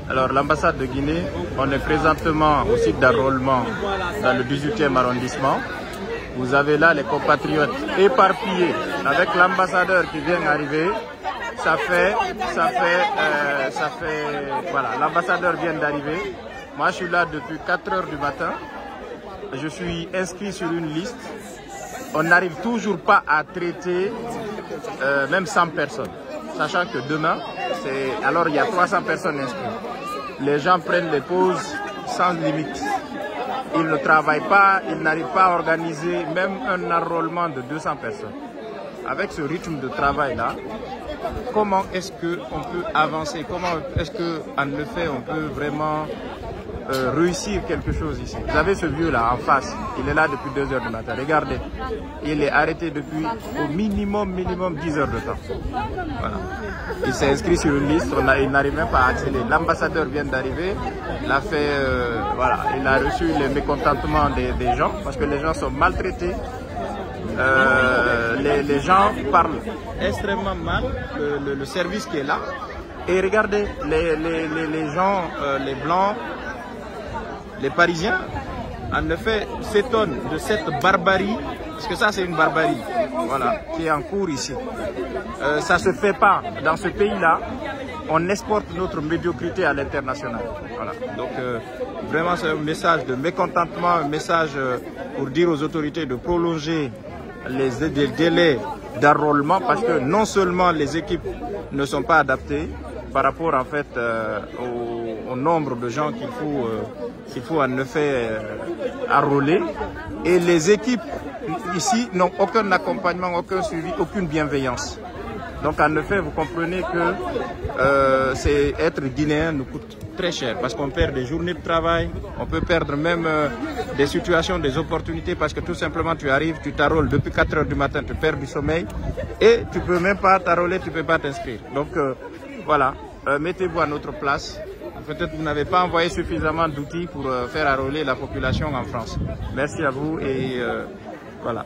Alors l'ambassade de Guinée, on est présentement au site d'enrôlement dans le 18e arrondissement. Vous avez là les compatriotes éparpillés avec l'ambassadeur qui vient d'arriver. Voilà, l'ambassadeur vient d'arriver. Moi je suis là depuis 4 h du matin. Je suis inscrit sur une liste. On n'arrive toujours pas à traiter même 100 personnes. Sachant que demain, alors il y a 300 personnes inscrites. Les gens prennent les pauses sans limite. Ils ne travaillent pas, ils n'arrivent pas à organiser même un enrôlement de 200 personnes. Avec ce rythme de travail-là, comment est-ce qu'on peut avancer? Comment est-ce qu'en effet on peut vraiment réussir quelque chose ici? Vous avez ce vieux-là en face, il est là depuis 2 h du matin. Regardez, il est arrêté depuis au minimum 10 heures de temps. Voilà. Il s'est inscrit sur une liste, il n'arrive même pas à accéder. L'ambassadeur vient d'arriver, il a fait, voilà, il a reçu les mécontentements des gens parce que les gens sont maltraités. Les gens parlent extrêmement mal, le service qui est là. Et regardez, les gens, les blancs, les Parisiens, en effet, s'étonnent de cette barbarie, parce que ça c'est une barbarie, voilà, qui est en cours ici. Ça ne se fait pas dans ce pays-là. On exporte notre médiocrité à l'international. Voilà. Donc vraiment c'est un message de mécontentement, un message pour dire aux autorités de prolonger les délais d'enrôlement, parce que non seulement les équipes ne sont pas adaptées par rapport en fait au nombre de gens qu'il faut en effet enrôler, et les équipes ici n'ont aucun accompagnement, aucun suivi, aucune bienveillance. Donc en effet, vous comprenez que être guinéen nous coûte très cher, parce qu'on perd des journées de travail, on peut perdre même des situations, des opportunités, parce que tout simplement tu arrives, tu t'enrôles depuis 4 h du matin, tu perds du sommeil et tu peux même pas t'enrôler, tu peux pas t'inscrire. Donc voilà, mettez-vous à notre place. Peut-être que vous n'avez pas envoyé suffisamment d'outils pour faire enrôler la population en France. Merci à vous et voilà.